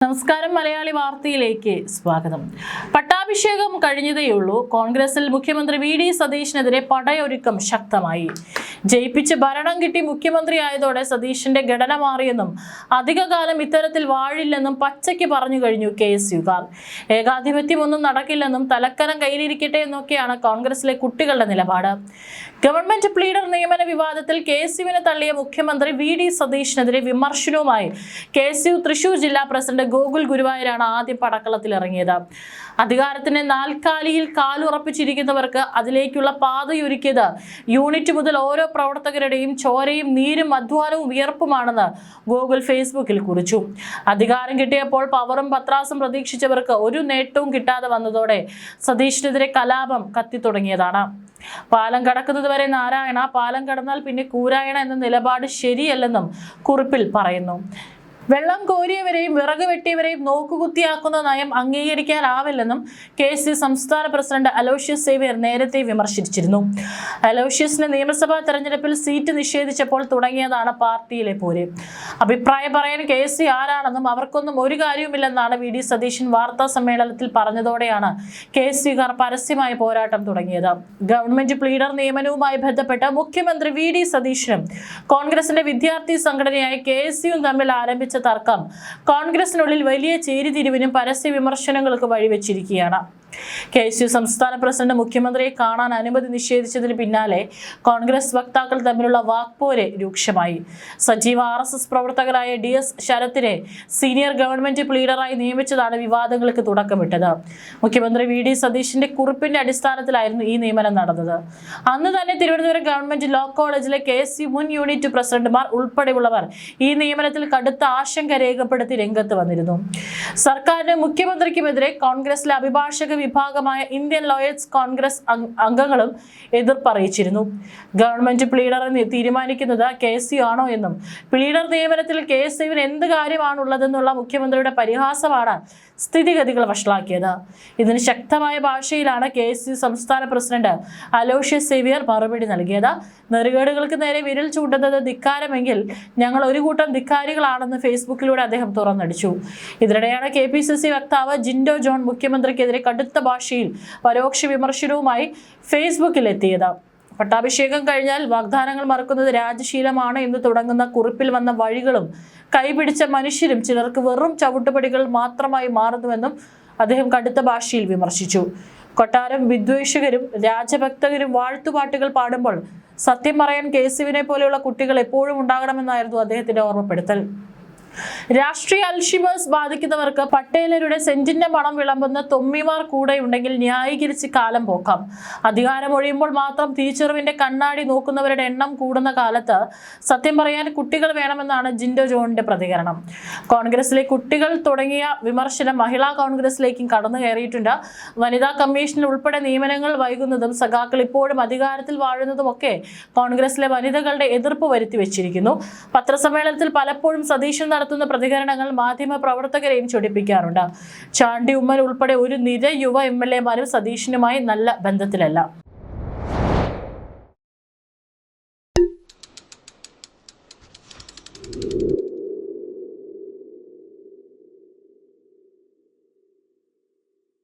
നമസ്കാരം മലയാളി വാർത്തയിലേക്ക് സ്വാഗതം. പട്ടാഭിഷേകം കഴിഞ്ഞതേയുള്ളൂ. കോൺഗ്രസിൽ മുഖ്യമന്ത്രി വി.ഡി. സതീശനെതിരെ പടയൊരുക്കം ശക്തമായി. ജയിപ്പിച്ച് ഭരണം കിട്ടി മുഖ്യമന്ത്രിയായതോടെ സതീശന്റെ ഘടന മാറിയെന്നും അധികകാലം ഇത്തരത്തിൽ വാഴില്ലെന്നും പച്ചയ്ക്ക് പറഞ്ഞു കഴിഞ്ഞു കെ.എസ്.യുകാർ. ഏകാധിപത്യമൊന്നും നടക്കില്ലെന്നും തലക്കനം കയ്യിലിരിക്കട്ടെ എന്നൊക്കെയാണ് കോൺഗ്രസിലെ കുട്ടികളുടെ നിലപാട്. ഗവൺമെന്റ് പ്ലീഡർ നിയമന വിവാദത്തിൽ കെ.എസ്.യുവിനെ തള്ളിയ മുഖ്യമന്ത്രി വി.ഡി. സതീശനെതിരെ വിമർശനവുമായി കെ.എസ്.യു തൃശൂർ ജില്ലാ പ്രസിഡന്റ് ഗോകുൽ ഗുരുവായൂരാണ് ആദ്യം പടക്കളത്തിൽ ഇറങ്ങിയത്. അധികാരത്തിന്റെ നാൽക്കാലിയിൽ കാലുറപ്പിച്ചിരിക്കുന്നവർക്ക് അതിലേക്കുള്ള പാതയൊരുക്കിയത് യൂണിറ്റ് മുതൽ ഓരോ പ്രവർത്തകരുടെയും ചോരയും നീരും അധ്വാനവും വിയർപ്പുമാണെന്ന് ഗോകുൽ ഫേസ്ബുക്കിൽ കുറിച്ചു. അധികാരം കിട്ടിയപ്പോൾ പവറും പത്രാസും പ്രതീക്ഷിച്ചവർക്ക് ഒരു നേട്ടവും കിട്ടാതെ വന്നതോടെ സതീശനെതിരെ കലാപം കത്തിത്തുടങ്ങിയതാണ്. പാലം കടക്കുന്നത് വരെ നാരായണ, പാലം കടന്നാൽ പിന്നെ കൂരായണ എന്ന നിലപാട് ശരിയല്ലെന്നും കുറിപ്പിൽ പറയുന്നു. വെള്ളം കോരിയവരെയും വിറക് വെട്ടിയവരെയും നോക്കുകുത്തിയാക്കുന്ന നയം അംഗീകരിക്കാനാവില്ലെന്നും കെ.എസ്.യു സംസ്ഥാന പ്രസിഡന്റ് അലോഷ്യസ് സേവ്യർ നേരത്തെ വിമർശിച്ചിരുന്നു. അലോഷ്യസിന് നിയമസഭാ തെരഞ്ഞെടുപ്പിൽ സീറ്റ് നിഷേധിച്ചപ്പോൾ തുടങ്ങിയതാണ് പാർട്ടിയിലെ പോര്. അഭിപ്രായം പറയാൻ കെ.എസ്.യു ആരാണെന്നും അവർക്കൊന്നും ഒരു കാര്യവുമില്ലെന്നാണ് വി.ഡി. സതീശൻ വാർത്താ സമ്മേളനത്തിൽ പറഞ്ഞതോടെയാണ് കെ.എസ്.യുകാർ പരസ്യമായ പോരാട്ടം തുടങ്ങിയത്. ഗവൺമെന്റ് പ്ലീഡർ നിയമനവുമായി ബന്ധപ്പെട്ട് മുഖ്യമന്ത്രി വി.ഡി. സതീശനും കോൺഗ്രസിന്റെ വിദ്യാർത്ഥി സംഘടനയായ കെ.എസ്.യുവും തമ്മിൽ ആരംഭിച്ച തർക്കം കോൺഗ്രസിനുള്ളിൽ വലിയ ചേരിതിരിവിനും പരസ്യ വിമർശനങ്ങൾക്ക് വഴിവെച്ചിരിക്കുകയാണ്. കെ.എസ്.യു സംസ്ഥാന പ്രസിഡന്റ് മുഖ്യമന്ത്രിയെ കാണാൻ അനുമതി നിഷേധിച്ചതിന് പിന്നാലെ കോൺഗ്രസ് വക്താക്കൾ തമ്മിലുള്ള വാക്പോര് രൂക്ഷമായി. സജീവ RSS പ്രവർത്തകരായ DS ശരത്തിനെ സീനിയർ ഗവൺമെന്റ് പ്ലീഡറായി നിയമിച്ചതാണ് വിവാദങ്ങൾക്ക് തുടക്കമിട്ടത്. മുഖ്യമന്ത്രി വി.ഡി. സതീശന്റെ കുറിപ്പിന്റെ അടിസ്ഥാനത്തിലായിരുന്നു ഈ നിയമനം നടന്നത്. അന്ന് തന്നെ തിരുവനന്തപുരം ഗവൺമെന്റ് ലോ കോളേജിലെ കെ.എസ്.യു മുൻ യൂണിറ്റ് പ്രസിഡന്റുമാർ ഉൾപ്പെടെയുള്ളവർ ഈ നിയമനത്തിൽ കടുത്ത ആശങ്ക രേഖപ്പെടുത്തി രംഗത്ത് വന്നിരുന്നു. സർക്കാരിനും മുഖ്യമന്ത്രിക്കുമെതിരെ കോൺഗ്രസിലെ അഭിഭാഷക വിഭാഗമായ ഇന്ത്യൻ ലോയേഴ്സ് കോൺഗ്രസ് അംഗങ്ങളും എതിർപ്പറിയിച്ചിരുന്നു. ഗവൺമെന്റ് പ്ലീഡർ തീരുമാനിക്കുന്നത് കെ.എസ്.യു ആണോ എന്നും പ്ലീഡർ നിയമനത്തിൽ കെ.എസ്.യുവിന് എന്ത് കാര്യമാണുള്ളതെന്നുള്ള മുഖ്യമന്ത്രിയുടെ പരിഹാസമാണ് സ്ഥിതിഗതികൾ വഷളാക്കിയത്. ഇതിന് ശക്തമായ ഭാഷയിലാണ് കെ.എസ്.യു സംസ്ഥാന പ്രസിഡന്റ് അലോഷ്യസ് സേവ്യർ മറുപടി നൽകിയത്. നെറുകേടുകൾക്ക് നേരെ വിരൽ ചൂണ്ടുന്നത് ധിക്കാരമെങ്കിൽ ഞങ്ങൾ ഒരു കൂട്ടം ധിക്കാരികളാണെന്ന് ഫേസ്ബുക്കിലൂടെ അദ്ദേഹം തുറന്നടിച്ചു. ഇതിനിടെയാണ് KPCC വക്താവ് ജിൻഡോ ജോൺ മുഖ്യമന്ത്രിക്കെതിരെ കടുത്ത ഭാഷയിൽ പരോക്ഷ വിമർശനവുമായി ഫേസ്ബുക്കിൽ എത്തിയത്. പട്ടാഭിഷേകം കഴിഞ്ഞാൽ വാഗ്ദാനങ്ങൾ മറക്കുന്നത് രാജശീലമാണ് എന്ന് തുടങ്ങുന്ന കുറിപ്പിൽ വന്ന വഴികളും കൈപിടിച്ച മനുഷ്യരും ചിലർക്ക് വെറും ചവിട്ടുപടികൾ മാത്രമായി മാറുന്നുവെന്നും അദ്ദേഹം കടുത്ത ഭാഷയിൽ വിമർശിച്ചു. കൊട്ടാരം വിദ്വേഷകരും രാജഭക്തകരും വാഴ്ത്തുപാട്ടുകൾ പാടുമ്പോൾ സത്യം പറയാൻ കെ.എസ്.യുവിനെ പോലെയുള്ള കുട്ടികൾ എപ്പോഴും ഉണ്ടാകണമെന്നായിരുന്നു അദ്ദേഹത്തിന്റെ ഓർമ്മപ്പെടുത്തൽ. രാഷ്ട്രീയ അൽഷിമേഴ്സ് ബാധിക്കുന്നവർക്ക് പട്ടേലരുടെ സെന്റിന്റെ മണം വിളമ്പുന്ന തൊമ്മിമാർ കൂടെ ഉണ്ടെങ്കിൽ ന്യായീകരിച്ച് കാലം പോക്കാം. അധികാരം ഒഴിയുമ്പോൾ മാത്രം തിരിച്ചറിവിന്റെ കണ്ണാടി നോക്കുന്നവരുടെ എണ്ണം കൂടുന്ന കാലത്ത് സത്യം പറയാൻ കുട്ടികൾ വേണമെന്നാണ് ജിൻഡോ ജോണിന്റെ പ്രതികരണം. കോൺഗ്രസിലെ കുട്ടികൾ തുടങ്ങിയ വിമർശനം മഹിളാ കോൺഗ്രസിലേക്കും കടന്നു കയറിയിട്ടുണ്ട്. വനിതാ കമ്മീഷനിൽ ഉൾപ്പെടെ നിയമനങ്ങൾ വൈകുന്നതും സഖാക്കൾ ഇപ്പോഴും അധികാരത്തിൽ വാഴുന്നതുമൊക്കെ കോൺഗ്രസിലെ വനിതകളുടെ എതിർപ്പ് വരുത്തി വെച്ചിരിക്കുന്നു. പത്രസമ്മേളനത്തിൽ പലപ്പോഴും സതീശൻ നടത്തുന്ന പ്രതികരണങ്ങൾ മാധ്യമ പ്രവർത്തകരെയും ചൊടിപ്പിക്കാറുണ്ട്. ചാണ്ടി ഉമ്മൻ ഉൾപ്പെടെ ഒരു നിര യുവ MLA മാരും സതീശനുമായി നല്ല ബന്ധത്തിലല്ല.